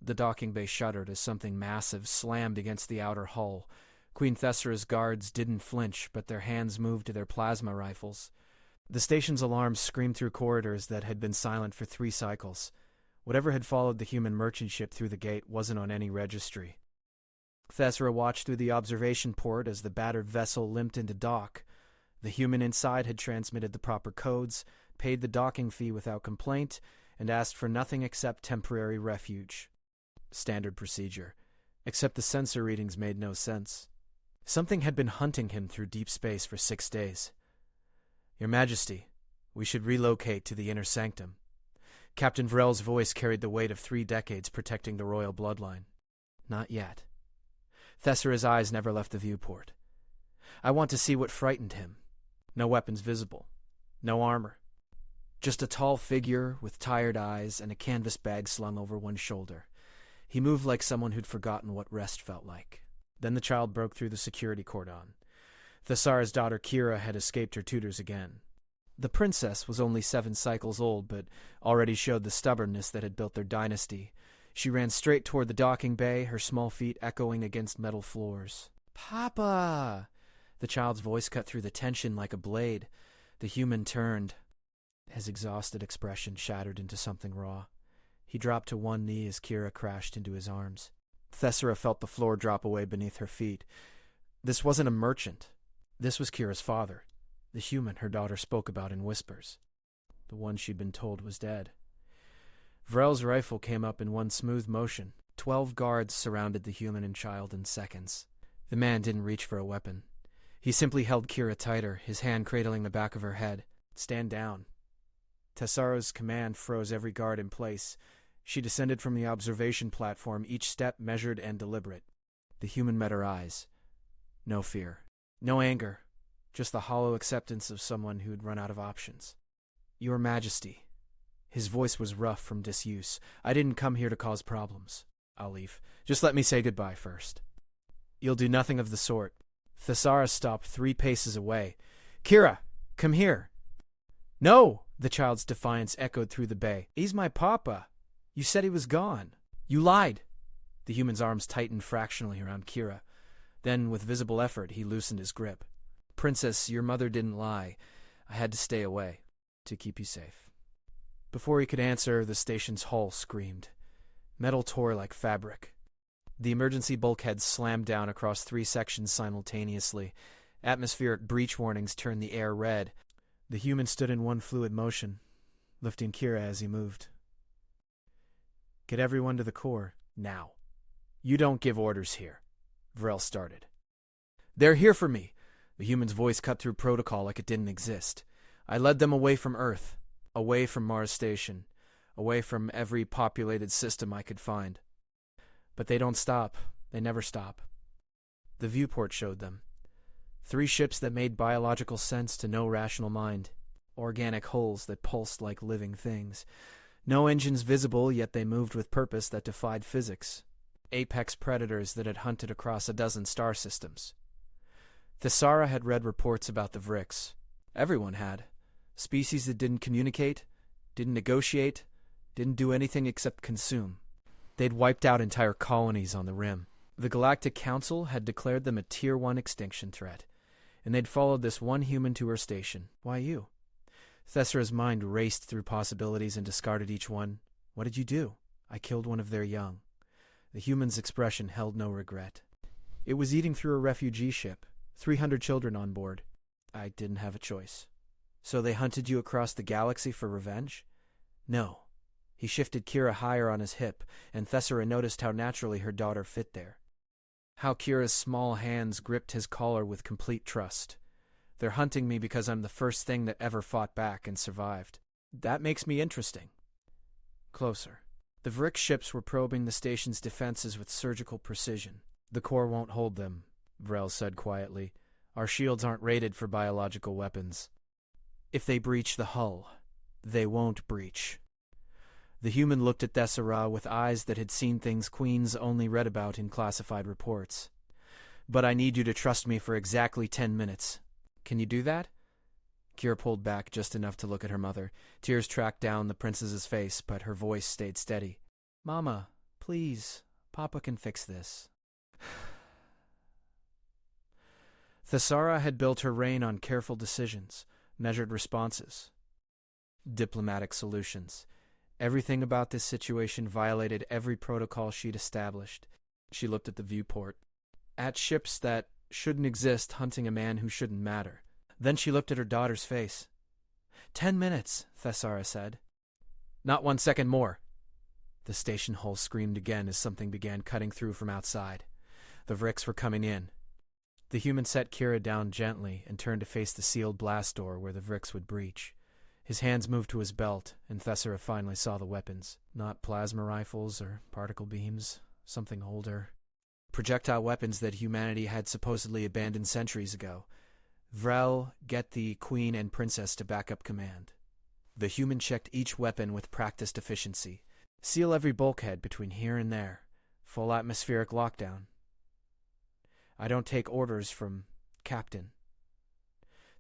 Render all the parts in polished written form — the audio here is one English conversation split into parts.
The docking bay shuddered as something massive slammed against the outer hull. Queen Thessera's guards didn't flinch, but their hands moved to their plasma rifles. The station's alarms screamed through corridors that had been silent for 3 cycles. Whatever had followed the human merchant ship through the gate wasn't on any registry. Thessera watched through the observation port as the battered vessel limped into dock. The human inside had transmitted the proper codes, paid the docking fee without complaint, and asked for nothing except temporary refuge. Standard procedure. Except the sensor readings made no sense. Something had been hunting him through deep space for 6 days. "Your Majesty, we should relocate to the inner sanctum." Captain Vrel's voice carried the weight of 3 decades protecting the royal bloodline. "Not yet." Thessera's eyes never left the viewport. "I want to see what frightened him. No weapons visible. No armor. Just a tall figure with tired eyes and a canvas bag slung over one shoulder. He moved like someone who'd forgotten what rest felt like." Then the child broke through the security cordon. Thessara's daughter Kira had escaped her tutors again. The princess was only 7 cycles old, but already showed the stubbornness that had built their dynasty. She ran straight toward the docking bay, her small feet echoing against metal floors. "Papa!" The child's voice cut through the tension like a blade. The human turned. His exhausted expression shattered into something raw. He dropped to one knee as Kira crashed into his arms. Thessera felt the floor drop away beneath her feet. This wasn't a merchant. This was Kira's father, the human her daughter spoke about in whispers. The one she'd been told was dead. Vrel's rifle came up in one smooth motion. 12 guards surrounded the human and child in seconds. The man didn't reach for a weapon. He simply held Kira tighter, his hand cradling the back of her head. "Stand down." Thessera's command froze every guard in place. She descended from the observation platform, each step measured and deliberate. The human met her eyes. No fear. No anger. Just the hollow acceptance of someone who had run out of options. "Your Majesty." His voice was rough from disuse. "I didn't come here to cause problems. I'll leave. Just let me say goodbye first." "You'll do nothing of the sort." Thessera stopped 3 paces away. "Kira, come here." "No!" The child's defiance echoed through the bay. "He's my papa. You said he was gone. You lied." The human's arms tightened fractionally around Kira. Then, with visible effort, he loosened his grip. "Princess, your mother didn't lie. I had to stay away. To keep you safe." Before he could answer, the station's hull screamed. Metal tore like fabric. The emergency bulkheads slammed down across 3 sections simultaneously. Atmospheric breach warnings turned the air red. The human stood in one fluid motion, lifting Kira as he moved. "Get everyone to the core, now." "You don't give orders here," Vrel started. "They're here for me." The human's voice cut through protocol like it didn't exist. "I led them away from Earth, away from Mars Station, away from every populated system I could find. But they don't stop. They never stop." The viewport showed them. 3 ships that made biological sense to no rational mind. Organic hulls that pulsed like living things. No engines visible, yet they moved with purpose that defied physics. Apex predators that had hunted across a dozen star systems. Thessera had read reports about the Vrix. Everyone had. Species that didn't communicate, didn't negotiate, didn't do anything except consume. They'd wiped out entire colonies on the rim. The Galactic Council had declared them a Tier 1 extinction threat, and they'd followed this one human to her station. Why you? Thessera's mind raced through possibilities and discarded each one. "What did you do?" "I killed one of their young." The human's expression held no regret. "It was eating through a refugee ship. 300 children on board. I didn't have a choice." "So they hunted you across the galaxy for revenge?" "No." He shifted Kira higher on his hip, and Thessera noticed how naturally her daughter fit there. How Kira's small hands gripped his collar with complete trust. "They're hunting me because I'm the first thing that ever fought back and survived. That makes me interesting." Closer. The Vrix ships were probing the station's defenses with surgical precision. "The core won't hold them," Vrel said quietly. "Our shields aren't rated for biological weapons. If they breach the hull, they won't breach." The human looked at Thessera with eyes that had seen things queens only read about in classified reports. "But I need you to trust me for exactly 10 minutes. Can you do that?" Kira pulled back just enough to look at her mother. Tears tracked down the princess's face, but her voice stayed steady. "Mama, Please, Papa can fix this. Thessara had built her reign on careful decisions, measured responses, diplomatic solutions. Everything about this situation violated every protocol she'd established. She looked at the viewport, at ships that shouldn't exist hunting a man who shouldn't matter. Then she looked at her daughter's face. 10 minutes, Thessara said. Not 1 second more. The station hull screamed again as something began cutting through from outside. The Vrix were coming in. The human set Kira down gently and turned to face the sealed blast door where the Vrix would breach. His hands moved to his belt, and Thessara finally saw the weapons. Not plasma rifles or particle beams, something older. Projectile weapons that humanity had supposedly abandoned centuries ago. Vrel, get the Queen and Princess to back up command. The human checked each weapon with practiced efficiency. Seal every bulkhead between here and there. Full atmospheric lockdown. I don't take orders from Captain.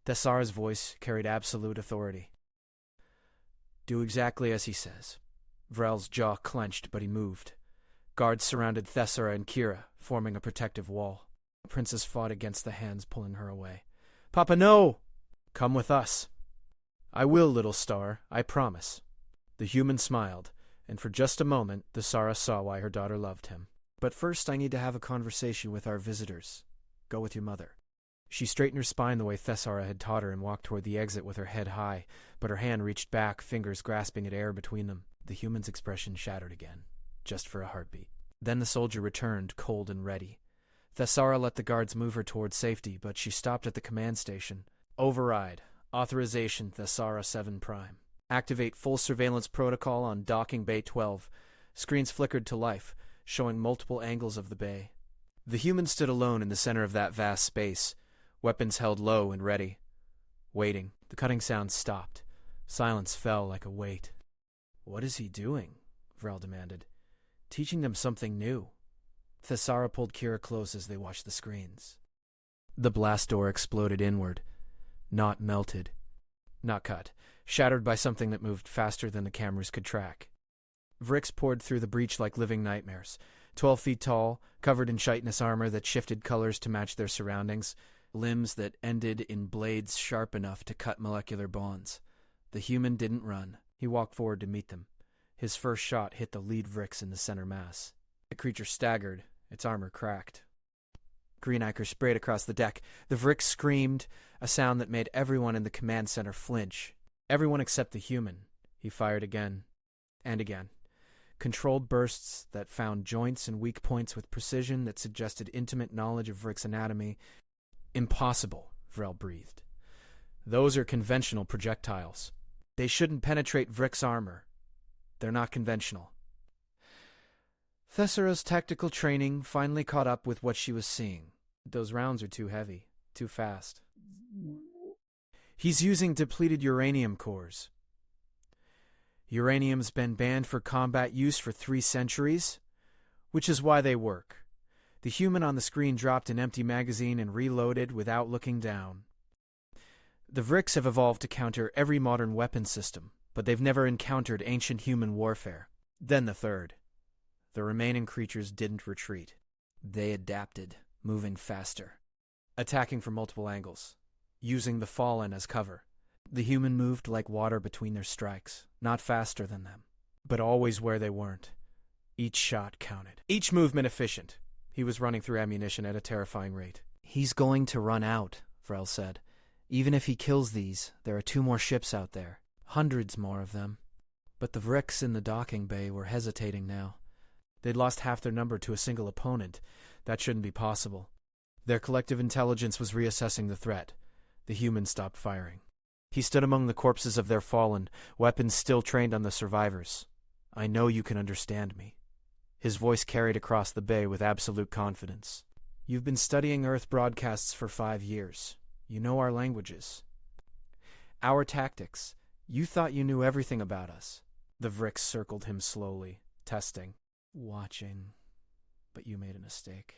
Thessara's voice carried absolute authority. Do exactly as he says. Vrel's jaw clenched, but he moved. Guards surrounded Thessara and Kira, forming a protective wall. The princess fought against the hands pulling her away. Papa, no! Come with us. I will, little star, I promise. The human smiled, and for just a moment, Thessara saw why her daughter loved him. But first I need to have a conversation with our visitors. Go with your mother. She straightened her spine the way Thessara had taught her and walked toward the exit with her head high, but her hand reached back, fingers grasping at air between them. The human's expression shattered again, just for a heartbeat. Then the soldier returned, cold and ready. Thessara let the guards move her toward safety, but she stopped at the command station. Override. Authorization Thessara 7 Prime. Activate full surveillance protocol on docking bay 12. Screens flickered to life, showing multiple angles of the bay. The human stood alone in the center of that vast space, weapons held low and ready. Waiting. The cutting sound stopped. Silence fell like a weight. What is he doing? Vrel demanded. Teaching them something new. Thessara pulled Kira close as they watched the screens. The blast door exploded inward. Not melted. Not cut. Shattered by something that moved faster than the cameras could track. Vrix poured through the breach like living nightmares. 12 feet tall, covered in chitinous armor that shifted colors to match their surroundings, limbs that ended in blades sharp enough to cut molecular bonds. The human didn't run. He walked forward to meet them. His first shot hit the lead Vrix in the center mass. The creature staggered, its armor cracked. Green ichor sprayed across the deck. The Vrix screamed, a sound that made everyone in the command center flinch. Everyone except the human. He fired again and again. Controlled bursts that found joints and weak points with precision that suggested intimate knowledge of Vrix anatomy. Impossible, Vrel breathed. Those are conventional projectiles. They shouldn't penetrate Vrix armor. They're not conventional. Thessara's tactical training finally caught up with what she was seeing. Those rounds are too heavy, too fast. He's using depleted uranium cores. Uranium's been banned for combat use for 3 centuries, which is why they work. The human on the screen dropped an empty magazine and reloaded without looking down. The Vrix have evolved to counter every modern weapon system, but they've never encountered ancient human warfare. Then the third. The remaining creatures didn't retreat. They adapted, moving faster, attacking from multiple angles, using the fallen as cover. The human moved like water between their strikes, not faster than them, but always where they weren't. Each shot counted. Each movement efficient. He was running through ammunition at a terrifying rate. He's going to run out, Vrel said. Even if he kills these, there are 2 more ships out there. Hundreds more of them. But the Vrix in the docking bay were hesitating now. They'd lost half their number to a single opponent. That shouldn't be possible. Their collective intelligence was reassessing the threat. The humans stopped firing. He stood among the corpses of their fallen, weapons still trained on the survivors. I know you can understand me. His voice carried across the bay with absolute confidence. You've been studying Earth broadcasts for 5 years. You know our languages. Our tactics. You thought you knew everything about us. The Vrix circled him slowly, testing, watching. But you made a mistake.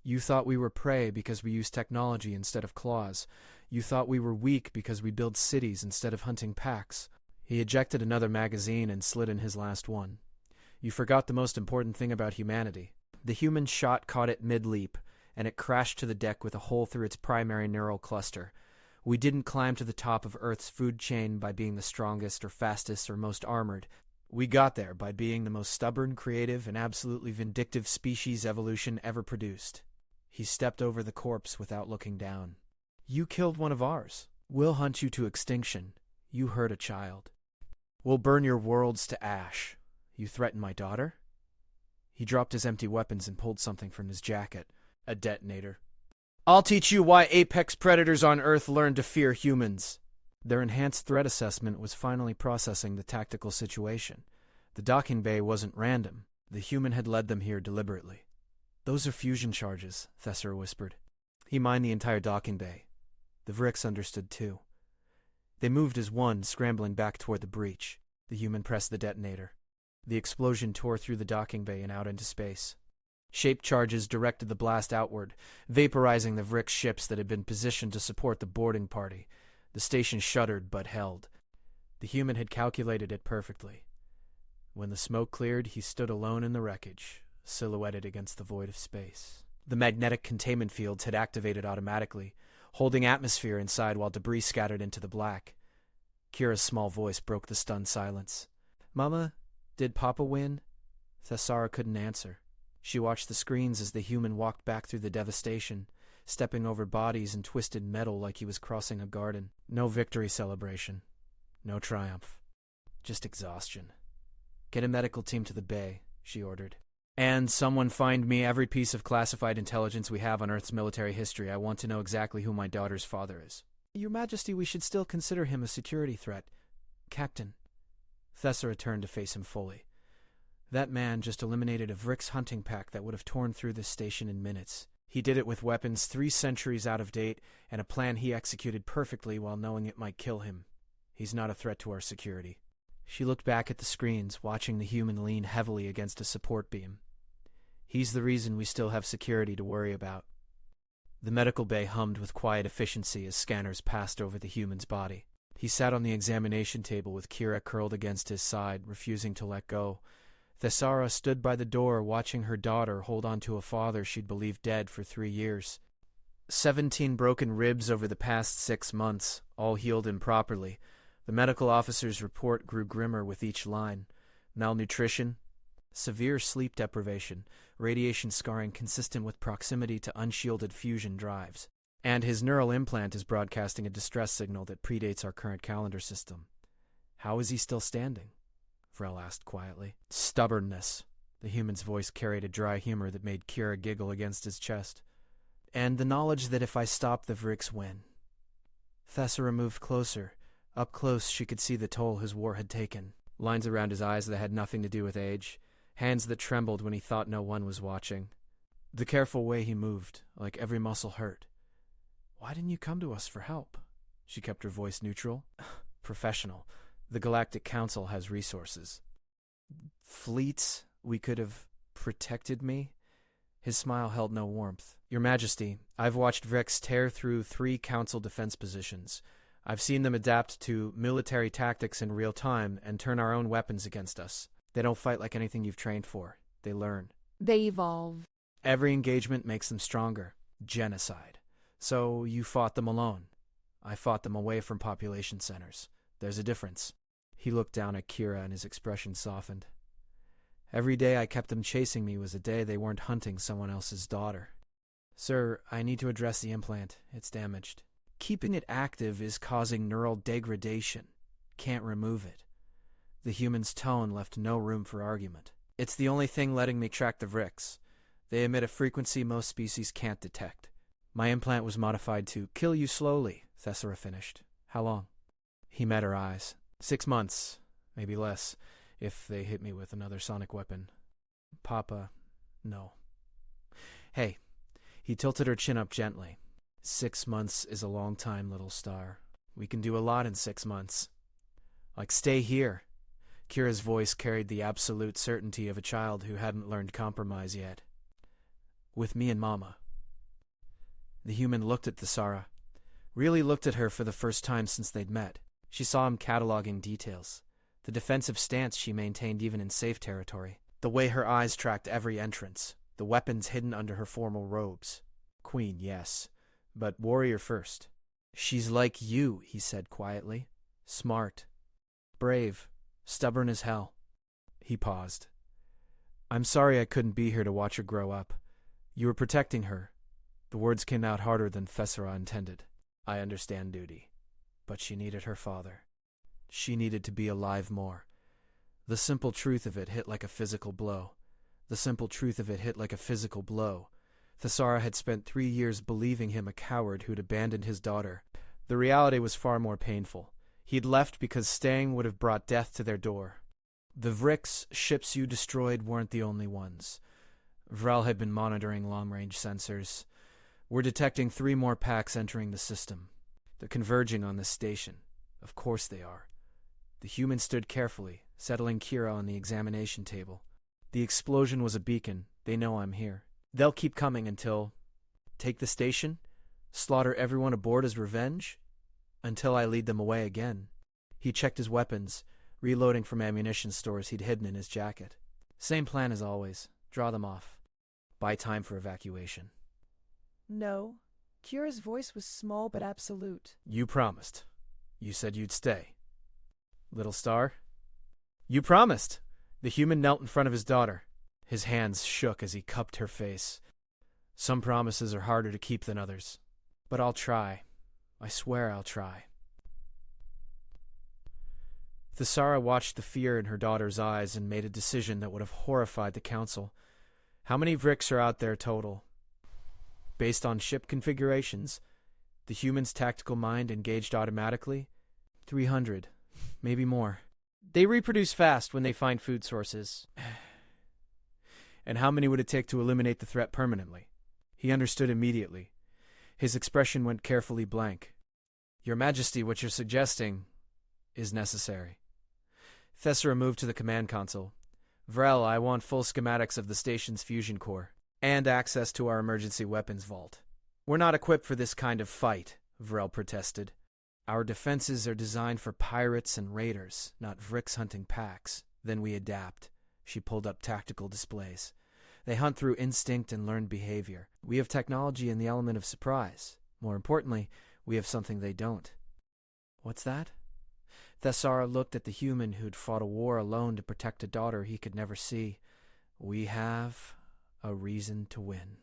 You thought we were prey because we used technology instead of claws. You thought we were weak because we built cities instead of hunting packs. He ejected another magazine and slid in his last one. You forgot the most important thing about humanity. The human shot caught it mid-leap, and it crashed to the deck with a hole through its primary neural cluster. We didn't climb to the top of Earth's food chain by being the strongest or fastest or most armored. We got there by being the most stubborn, creative, and absolutely vindictive species evolution ever produced. He stepped over the corpse without looking down. You killed one of ours. We'll hunt you to extinction. You hurt a child. We'll burn your worlds to ash. You threaten my daughter? He dropped his empty weapons and pulled something from his jacket. A detonator. I'll teach you why apex predators on Earth learn to fear humans. Their enhanced threat assessment was finally processing the tactical situation. The docking bay wasn't random. The human had led them here deliberately. Those are fusion charges, Thessor whispered. He mined the entire docking bay. The Vrix understood too. They moved as one, scrambling back toward the breach. The human pressed the detonator. The explosion tore through the docking bay and out into space. Shape charges directed the blast outward, vaporizing the Vrix ships that had been positioned to support the boarding party. The station shuddered but held. The human had calculated it perfectly. When the smoke cleared, he stood alone in the wreckage, silhouetted against the void of space. The magnetic containment fields had activated automatically, holding atmosphere inside while debris scattered into the black. Kira's small voice broke the stunned silence. Mama, did Papa win? Thessara couldn't answer. She watched the screens as the human walked back through the devastation, stepping over bodies and twisted metal like he was crossing a garden. No victory celebration. No triumph. Just exhaustion. Get a medical team to the bay, she ordered. And someone find me every piece of classified intelligence we have on Earth's military history. I want to know exactly who my daughter's father is. Your Majesty, we should still consider him a security threat. Captain. Thessora turned to face him fully. That man just eliminated a Vrix hunting pack that would have torn through this station in minutes. He did it with weapons 3 centuries out of date and a plan he executed perfectly while knowing it might kill him. He's not a threat to our security. She looked back at the screens, watching the human lean heavily against a support beam. He's the reason we still have security to worry about. The medical bay hummed with quiet efficiency as scanners passed over the human's body. He sat on the examination table with Kira curled against his side, refusing to let go. Thessara stood by the door, watching her daughter hold on to a father she'd believed dead for 3 years. 17 broken ribs over the past 6 months, all healed improperly. The medical officer's report grew grimmer with each line. Malnutrition, severe sleep deprivation, radiation scarring consistent with proximity to unshielded fusion drives. And his neural implant is broadcasting a distress signal that predates our current calendar system. How is he still standing? Vrel asked quietly. Stubbornness. The human's voice carried a dry humor that made Kira giggle against his chest. And the knowledge that if I stop, the Vrix win. Thessora moved closer. Up close, she could see the toll his war had taken. Lines around his eyes that had nothing to do with age. Hands that trembled when he thought no one was watching. The careful way he moved, like every muscle hurt. Why didn't you come to us for help? She kept her voice neutral. Professional. The Galactic Council has resources. Fleets, we could have protected me? His smile held no warmth. Your Majesty, I've watched Vrix tear through 3 Council defense positions. I've seen them adapt to military tactics in real time and turn our own weapons against us. They don't fight like anything you've trained for. They learn. They evolve. Every engagement makes them stronger. Genocide. So you fought them alone. I fought them away from population centers. There's a difference. He looked down at Kira and his expression softened. Every day I kept them chasing me was a day they weren't hunting someone else's daughter. Sir, I need to address the implant. It's damaged. Keeping it active is causing neural degradation. Can't remove it. The human's tone left no room for argument. It's the only thing letting me track the Vrix. They emit a frequency most species can't detect. My implant was modified to kill you slowly, Thessora finished. How long? He met her eyes. 6 months, maybe less, if they hit me with another sonic weapon. Papa, no. Hey, he tilted her chin up gently. 6 months is a long time, little star. We can do a lot in 6 months. Like stay here. Kira's voice carried the absolute certainty of a child who hadn't learned compromise yet. With me and Mama. The human looked at Thessara. Really looked at her for the first time since they'd met. She saw him cataloging details. The defensive stance she maintained even in safe territory. The way her eyes tracked every entrance, the weapons hidden under her formal robes. Queen, yes, but warrior first. She's like you, he said quietly. Smart. Brave. Stubborn as hell. He paused. I'm sorry I couldn't be here to watch her grow up. You were protecting her. The words came out harder than Thessera intended. I understand duty. But she needed her father. She needed to be alive more. The simple truth of it hit like a physical blow. The simple truth of it hit like a physical blow. Thessera had spent 3 years believing him a coward who'd abandoned his daughter. The reality was far more painful. He'd left because staying would have brought death to their door. The Vrix ships you destroyed weren't the only ones. Vrel had been monitoring long-range sensors. We're detecting 3 more packs entering the system. They're converging on this station. Of course they are. The human stood carefully, settling Kira on the examination table. The explosion was a beacon. They know I'm here. They'll keep coming until... Take the station? Slaughter everyone aboard as revenge? Until I lead them away again. He checked his weapons, reloading from ammunition stores he'd hidden in his jacket. Same plan as always. Draw them off. Buy time for evacuation. No. Kira's voice was small but absolute. You promised. You said you'd stay. Little star? You promised! The human knelt in front of his daughter. His hands shook as he cupped her face. Some promises are harder to keep than others. But I'll try. I swear I'll try. Thessera watched the fear in her daughter's eyes and made a decision that would have horrified the council. How many Vrix are out there total? Based on ship configurations, the human's tactical mind engaged automatically? 300, maybe more. They reproduce fast when they find food sources. And how many would it take to eliminate the threat permanently? He understood immediately. His expression went carefully blank. Your Majesty, what you're suggesting is necessary. Thessera moved to the command console. Vrel, I want full schematics of the station's fusion core, and access to our emergency weapons vault. We're not equipped for this kind of fight, Vrel protested. Our defenses are designed for pirates and raiders, not Vrix hunting packs. Then we adapt. She pulled up tactical displays. They hunt through instinct and learned behavior. We have technology and the element of surprise. More importantly, we have something they don't. What's that? Thessera looked at the human who'd fought a war alone to protect a daughter he could never see. We have a reason to win.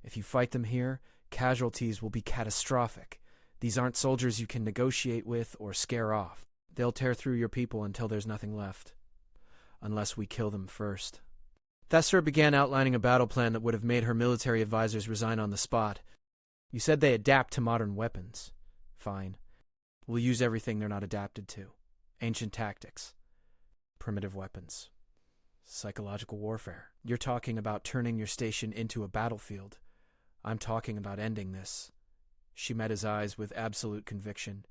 If you fight them here, casualties will be catastrophic. These aren't soldiers you can negotiate with or scare off. They'll tear through your people until there's nothing left. Unless we kill them first. Thessera began outlining a battle plan that would have made her military advisors resign on the spot. You said they adapt to modern weapons. Fine. We'll use everything they're not adapted to. Ancient tactics. Primitive weapons. Psychological warfare. You're talking about turning your station into a battlefield. I'm talking about ending this. She met his eyes with absolute conviction.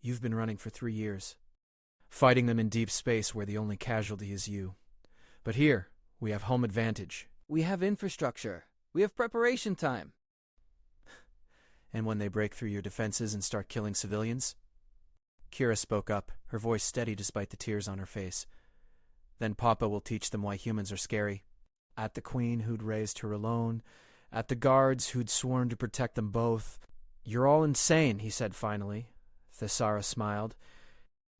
You've been running for 3 years. Fighting them in deep space where the only casualty is you. But here, we have home advantage. We have infrastructure. We have preparation time. And when they break through your defenses and start killing civilians? Kira spoke up, her voice steady despite the tears on her face. Then Papa will teach them why humans are scary. At the Queen who'd raised her alone, at the guards who'd sworn to protect them both. You're all insane, he said finally. Thessera smiled.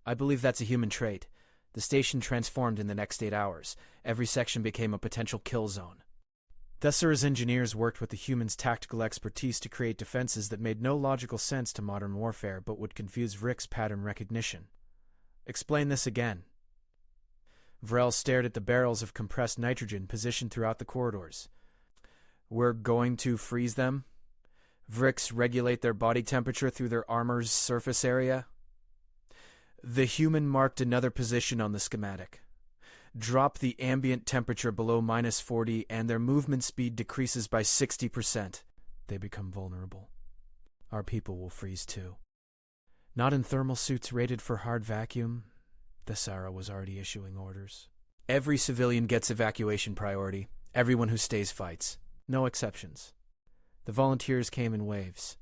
I believe that's a human trait. The station transformed in the next 8 hours. Every section became a potential kill zone. Thessera's engineers worked with the humans' tactical expertise to create defenses that made no logical sense to modern warfare but would confuse Vrix pattern recognition. Explain this again. Vrel stared at the barrels of compressed nitrogen positioned throughout the corridors. We're going to freeze them? Vrix regulate their body temperature through their armor's surface area? The human marked another position on the schematic. Drop the ambient temperature below -40 and their movement speed decreases by 60%. They become vulnerable. Our people will freeze too. Not in thermal suits rated for hard vacuum. Thessera was already issuing orders. Every civilian gets evacuation priority. Everyone who stays fights. No exceptions. The volunteers came in waves.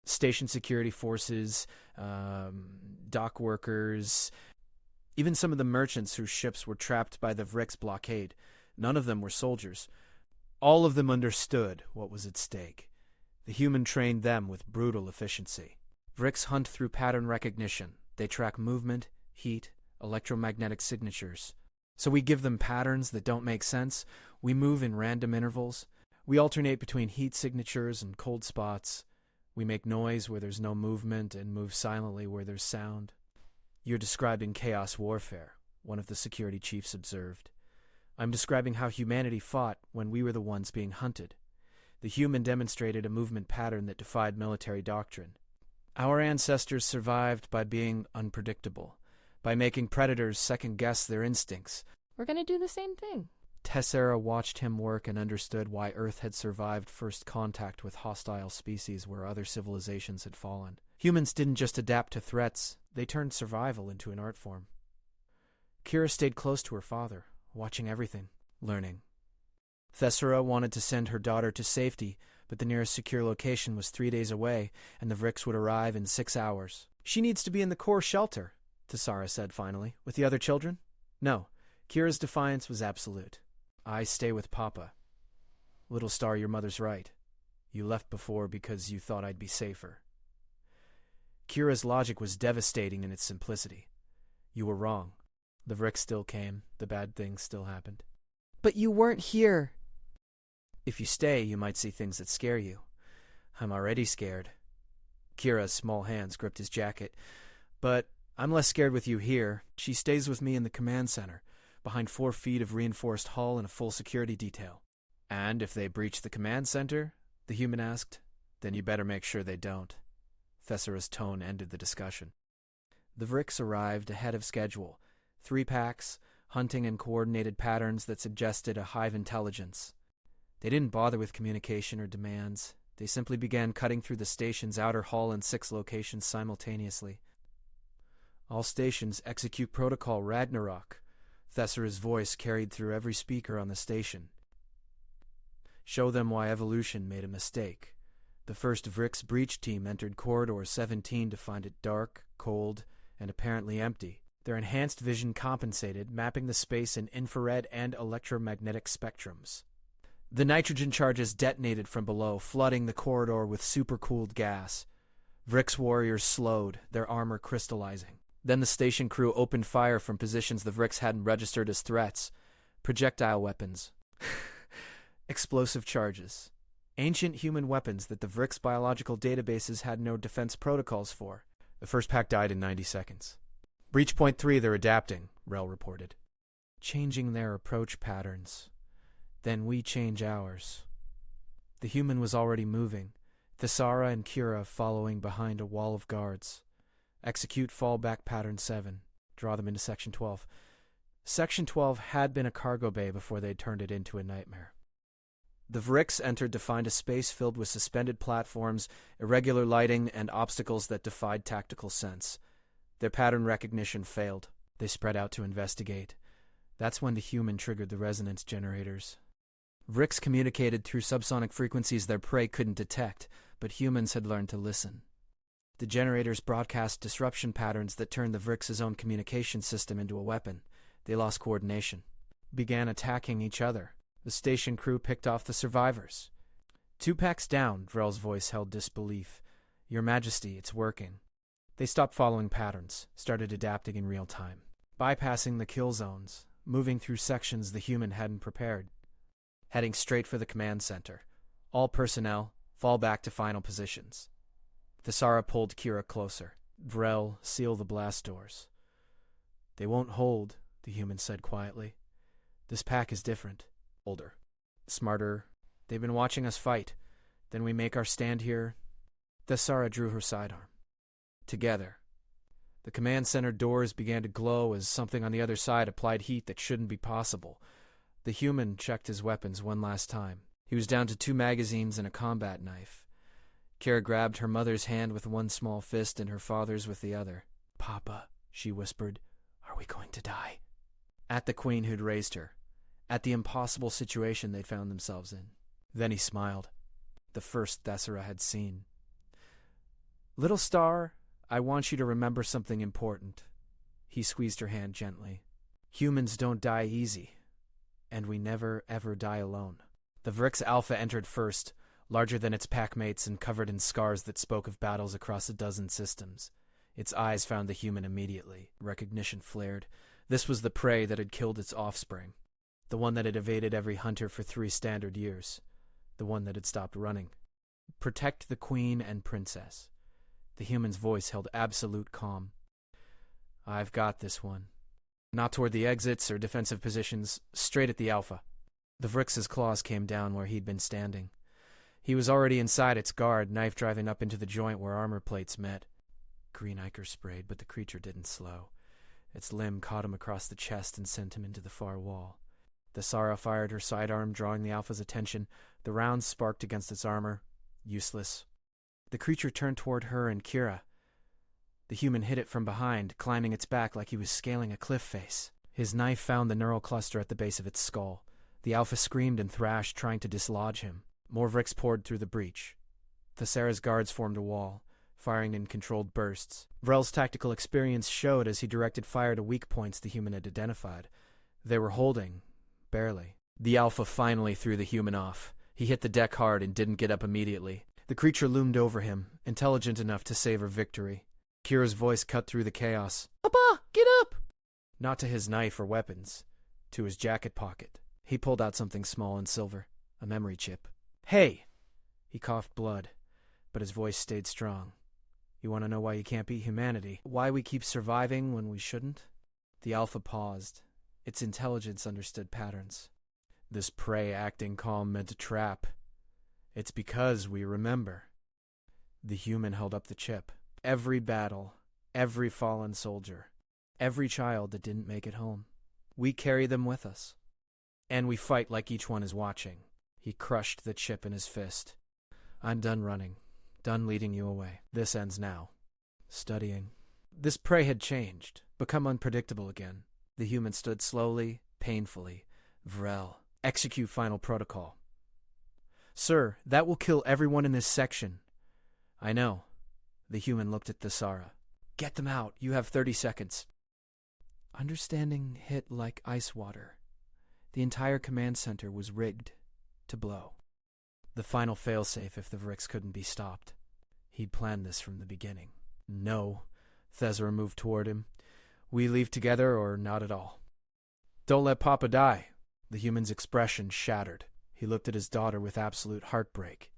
Station security forces, dock workers. Even some of the merchants whose ships were trapped by the Vrix blockade, none of them were soldiers. All of them understood what was at stake. The human trained them with brutal efficiency. Vrix hunt through pattern recognition. They track movement, heat, electromagnetic signatures. So we give them patterns that don't make sense. We move in random intervals. We alternate between heat signatures and cold spots. We make noise where there's no movement and move silently where there's sound. You're describing chaos warfare, one of the security chiefs observed. I'm describing how humanity fought when we were the ones being hunted. The human demonstrated a movement pattern that defied military doctrine. Our ancestors survived by being unpredictable, by making predators second-guess their instincts. We're going to do the same thing. Tessera watched him work and understood why Earth had survived first contact with hostile species where other civilizations had fallen. Humans didn't just adapt to threats, they turned survival into an art form. Kira stayed close to her father, watching everything, learning. Tessera wanted to send her daughter to safety, but the nearest secure location was 3 days away, and the Vrix would arrive in 6 hours. She needs to be in the core shelter, Tessera said finally. With the other children? No. Kira's defiance was absolute. I stay with Papa. Little Star, your mother's right. You left before because you thought I'd be safer. Kira's logic was devastating in its simplicity. You were wrong. The Vrix still came. The bad things still happened. But you weren't here. If you stay, you might see things that scare you. I'm already scared. Kira's small hands gripped his jacket. But I'm less scared with you here. She stays with me in the command center, behind 4 feet of reinforced hull and a full security detail. And if they breach the command center, the human asked, then you better make sure they don't. Tessera's tone ended the discussion. The Vrix arrived ahead of schedule. 3 packs, hunting in coordinated patterns that suggested a hive intelligence. They didn't bother with communication or demands. They simply began cutting through the station's outer hull in 6 locations simultaneously. All stations execute protocol Ragnarok. Tessera's voice carried through every speaker on the station. Show them why evolution made a mistake. The first Vrix breach team entered Corridor 17 to find it dark, cold, and apparently empty. Their enhanced vision compensated, mapping the space in infrared and electromagnetic spectrums. The nitrogen charges detonated from below, flooding the corridor with supercooled gas. Vrix warriors slowed, their armor crystallizing. Then the station crew opened fire from positions the Vrix hadn't registered as threats. Projectile weapons. Explosive charges. Ancient human weapons that the Vrix biological databases had no defense protocols for. The first pack died in 90 seconds. Breach point 3, they're adapting, Rel reported. Changing their approach patterns. Then we change ours. The human was already moving, Tessera and Kira following behind a wall of guards. Execute fallback pattern 7. Draw them into Section 12. Section 12 had been a cargo bay before they'd turned it into a nightmare. The Vrix entered to find a space filled with suspended platforms, irregular lighting, and obstacles that defied tactical sense. Their pattern recognition failed. They spread out to investigate. That's when the human triggered the resonance generators. Vrix communicated through subsonic frequencies their prey couldn't detect, but humans had learned to listen. The generators broadcast disruption patterns that turned the Vrix's own communication system into a weapon. They lost coordination. Began attacking each other. The station crew picked off the survivors. 2 packs down, Vrel's voice held disbelief. Your Majesty, it's working. They stopped following patterns, started adapting in real time, bypassing the kill zones, moving through sections the human hadn't prepared. Heading straight for the command center. All personnel, fall back to final positions. Tessera pulled Kira closer. Vrel, seal the blast doors. They won't hold, the human said quietly. This pack is different. Older. Smarter. They've been watching us fight. Then we make our stand here. Tessera drew her sidearm. Together. The command center doors began to glow as something on the other side applied heat that shouldn't be possible. The human checked his weapons one last time. He was down to 2 magazines and a combat knife. Kira grabbed her mother's hand with one small fist and her father's with the other. Papa, she whispered, are we going to die? At the queen who'd raised her. At the impossible situation they'd found themselves in. Then he smiled. The first Tessera had seen. Little Star, I want you to remember something important. He squeezed her hand gently. Humans don't die easy, and we never ever die alone. The Vrix Alpha entered first, larger than its packmates and covered in scars that spoke of battles across a dozen systems. Its eyes found the human immediately. Recognition flared. This was the prey that had killed its offspring. The one that had evaded every hunter for 3 standard years. The one that had stopped running. Protect the queen and princess. The human's voice held absolute calm. I've got this one. Not toward the exits or defensive positions, straight at the Alpha. The Vrix's claws came down where he'd been standing. He was already inside its guard, knife driving up into the joint where armor plates met. Green ichor sprayed, but the creature didn't slow. Its limb caught him across the chest and sent him into the far wall. Thessara fired her sidearm, drawing the Alpha's attention. The rounds sparked against its armor. Useless. The creature turned toward her and Kira. The human hit it from behind, climbing its back like he was scaling a cliff face. His knife found the neural cluster at the base of its skull. The Alpha screamed and thrashed, trying to dislodge him. More Vrix poured through the breach. Thessara's guards formed a wall, firing in controlled bursts. Vrel's tactical experience showed as he directed fire to weak points the human had identified. They were holding, barely. The Alpha finally threw the human off. He hit the deck hard and didn't get up immediately. The creature loomed over him, intelligent enough to savor victory. Kira's voice cut through the chaos. Papa, get up! Not to his knife or weapons, to his jacket pocket. He pulled out something small and silver, a memory chip. Hey! He coughed blood, but his voice stayed strong. You want to know why you can't beat humanity? Why we keep surviving when we shouldn't? The Alpha paused. Its intelligence understood patterns. This prey acting calm meant a trap. It's because we remember. The human held up the chip. Every battle, every fallen soldier, every child that didn't make it home. We carry them with us. And we fight like each one is watching. He crushed the chip in his fist. I'm done running, done leading you away. This ends now. Studying. This prey had changed, become unpredictable again. The human stood slowly, painfully. Vrel. Execute final protocol. Sir, that will kill everyone in this section. I know. The human looked at Thessara. Get them out. You have 30 seconds. Understanding hit like ice water. The entire command center was rigged to blow. The final failsafe if the Vrix couldn't be stopped. He'd planned this from the beginning. No. Thessara moved toward him. We leave together or not at all. Don't let Papa die. The human's expression shattered. He looked at his daughter with absolute heartbreak.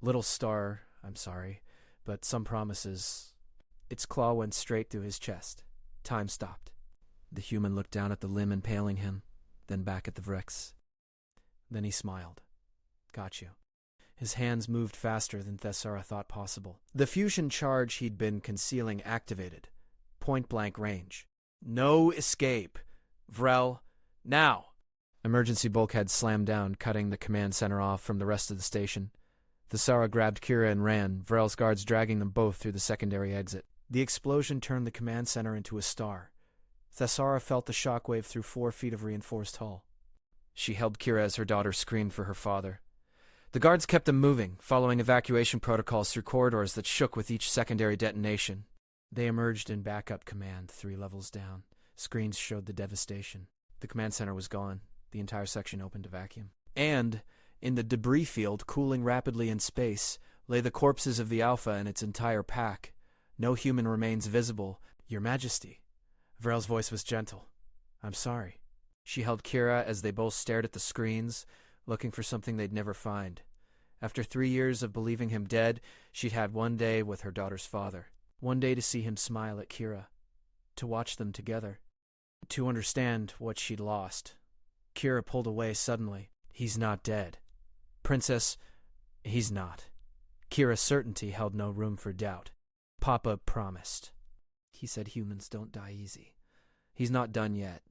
Little Star, I'm sorry, but some promises. Its claw went straight through his chest. Time stopped. The human looked down at the limb impaling him, then back at the Vrix. Then he smiled. Got you. His hands moved faster than Thessara thought possible. The fusion charge he'd been concealing activated. Point-blank range. No escape. Vrel, now! Emergency bulkhead slammed down, cutting the command center off from the rest of the station. Thessara grabbed Kira and ran, Vrel's guards dragging them both through the secondary exit. The explosion turned the command center into a star. Thessara felt the shockwave through 4 feet of reinforced hull. She held Kira as her daughter screamed for her father. The guards kept them moving, following evacuation protocols through corridors that shook with each secondary detonation. They emerged in backup command 3 levels down. Screens showed the devastation. The command center was gone. The entire section opened to vacuum. And, in the debris field cooling rapidly in space, lay the corpses of the Alpha and its entire pack. No human remains visible. Your Majesty. Vrel's voice was gentle. I'm sorry. She held Kira as they both stared at the screens, looking for something they'd never find. After 3 years of believing him dead, she'd had one day with her daughter's father. One day to see him smile at Kira. To watch them together. To understand what she'd lost. Kira pulled away suddenly. He's not dead. Princess, he's not. Kira's certainty held no room for doubt. Papa promised. He said humans don't die easy. He's not done yet.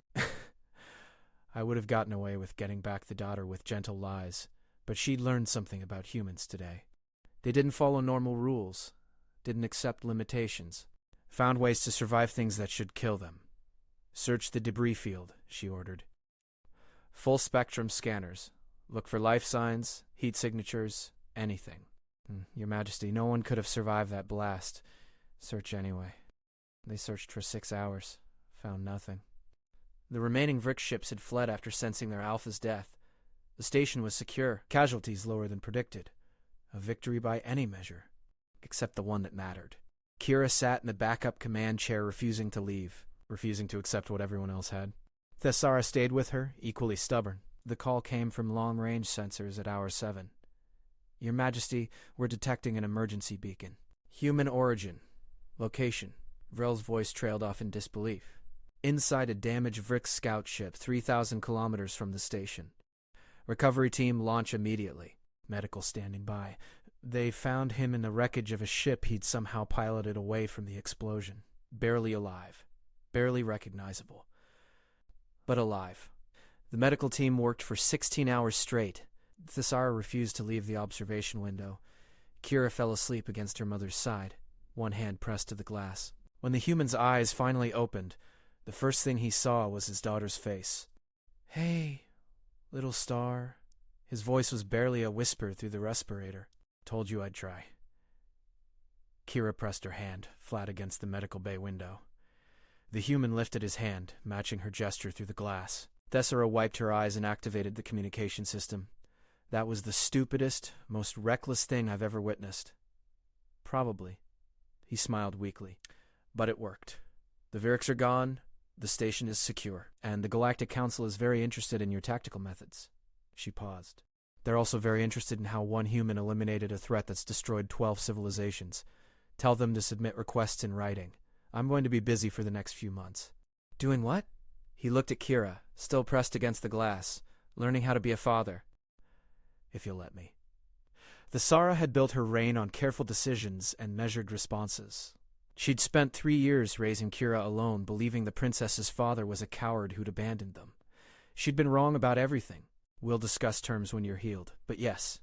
I would have gotten away with getting back the daughter with gentle lies, but she'd learned something about humans today. They didn't follow normal rules, didn't accept limitations, found ways to survive things that should kill them. Search the debris field, she ordered. Full spectrum scanners. Look for life signs, heat signatures, anything. Your Majesty, no one could have survived that blast. Search anyway. They searched for 6 hours. Found nothing. The remaining Vrick ships had fled after sensing their Alpha's death. The station was secure, casualties lower than predicted. A victory by any measure, except the one that mattered. Kira sat in the backup command chair, refusing to leave, refusing to accept what everyone else had. Thessara stayed with her, equally stubborn. The call came from long-range sensors at hour 7. Your Majesty, we're detecting an emergency beacon. Human origin. Location. Vrel's voice trailed off in disbelief. Inside a damaged Vrick scout ship 3,000 kilometers from the station. Recovery team launch immediately. Medical standing by. They found him in the wreckage of a ship he'd somehow piloted away from the explosion. Barely alive. Barely recognizable. But alive. The medical team worked for 16 hours straight. Thessara refused to leave the observation window. Kira fell asleep against her mother's side, one hand pressed to the glass. When the human's eyes finally opened, the first thing he saw was his daughter's face. "Hey, little star." His voice was barely a whisper through the respirator. "Told you I'd try." Kira pressed her hand, flat against the medical bay window. The human lifted his hand, matching her gesture through the glass. Thessara wiped her eyes and activated the communication system. That was the stupidest, most reckless thing I've ever witnessed. Probably. He smiled weakly. But it worked. The Vricks are gone, the station is secure, and the Galactic Council is very interested in your tactical methods. She paused. They're also very interested in how one human eliminated a threat that's destroyed 12 civilizations. Tell them to submit requests in writing. I'm going to be busy for the next few months. Doing what? He looked at Kira, still pressed against the glass, learning how to be a father. If you'll let me. Thessara had built her reign on careful decisions and measured responses. She'd spent 3 years raising Kira alone, believing the princess's father was a coward who'd abandoned them. She'd been wrong about everything. We'll discuss terms when you're healed, but yes.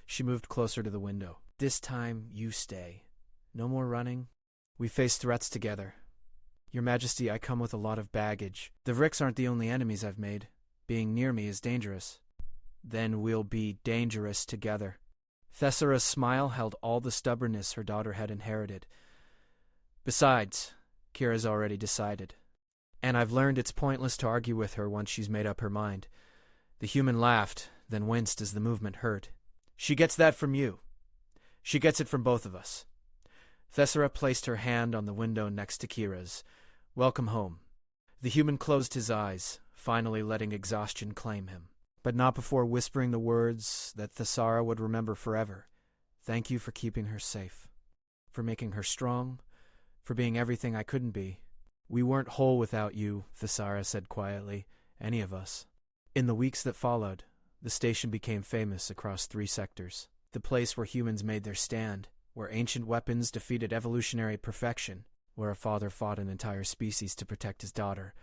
She moved closer to the window. This time, you stay. No more running. We face threats together. Your Majesty, I come with a lot of baggage. The Vricks aren't the only enemies I've made. Being near me is dangerous. Then we'll be dangerous together. Thessara's smile held all the stubbornness her daughter had inherited. Besides, Kira's already decided. And I've learned it's pointless to argue with her once she's made up her mind. The human laughed, then winced as the movement hurt. She gets that from you. She gets it from both of us. Thessara placed her hand on the window next to Kira's. Welcome home. The human closed his eyes, finally letting exhaustion claim him. But not before whispering the words that Thessara would remember forever. Thank you for keeping her safe. For making her strong. For being everything I couldn't be. We weren't whole without you, Thessara said quietly. Any of us. In the weeks that followed, the station became famous across 3 sectors. The place where humans made their stand. Where ancient weapons defeated evolutionary perfection. Where a father fought an entire species to protect his daughter.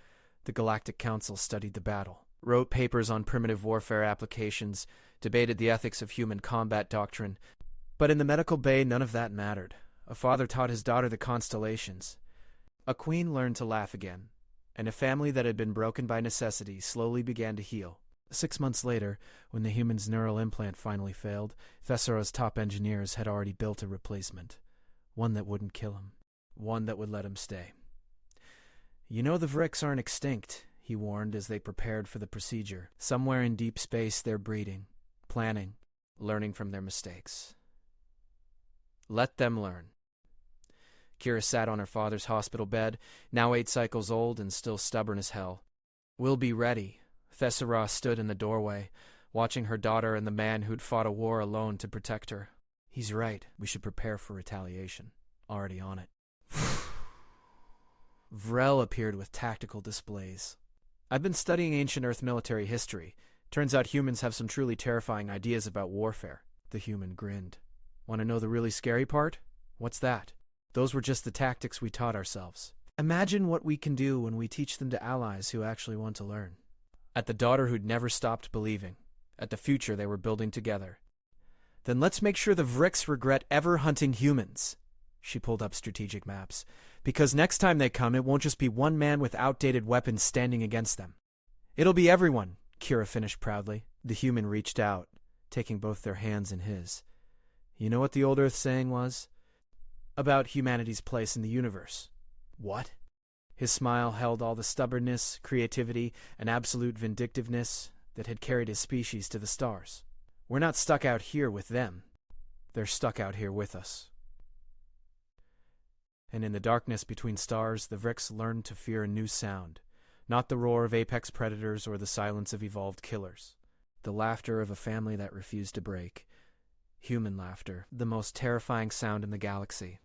The Galactic Council studied the battle. Wrote papers on primitive warfare applications, debated the ethics of human combat doctrine. But in the medical bay, none of that mattered. A father taught his daughter the constellations. A queen learned to laugh again, and a family that had been broken by necessity slowly began to heal. 6 months later, when the human's neural implant finally failed, Thessara's top engineers had already built a replacement. One that wouldn't kill him. One that would let him stay. You know the Vricks aren't extinct, he warned as they prepared for the procedure. Somewhere in deep space they're breeding, planning, learning from their mistakes. Let them learn. Kira sat on her father's hospital bed, now 8 cycles old and still stubborn as hell. We'll be ready. Thessara stood in the doorway, watching her daughter and the man who'd fought a war alone to protect her. He's right. We should prepare for retaliation. Already on it. Vrel appeared with tactical displays. I've been studying ancient Earth military history. Turns out humans have some truly terrifying ideas about warfare. The human grinned. Want to know the really scary part? What's that? Those were just the tactics we taught ourselves. Imagine what we can do when we teach them to allies who actually want to learn. At the daughter who'd never stopped believing. At the future they were building together. Then let's make sure the Vricks regret ever hunting humans. She pulled up strategic maps. Because next time they come, it won't just be one man with outdated weapons standing against them. It'll be everyone, Kira finished proudly. The human reached out, taking both their hands in his. You know what the old Earth saying was? About humanity's place in the universe. What? His smile held all the stubbornness, creativity, and absolute vindictiveness that had carried his species to the stars. We're not stuck out here with them. They're stuck out here with us. And in the darkness between stars, the Vrix learned to fear a new sound, not the roar of apex predators or the silence of evolved killers. The laughter of a family that refused to break. Human laughter, the most terrifying sound in the galaxy.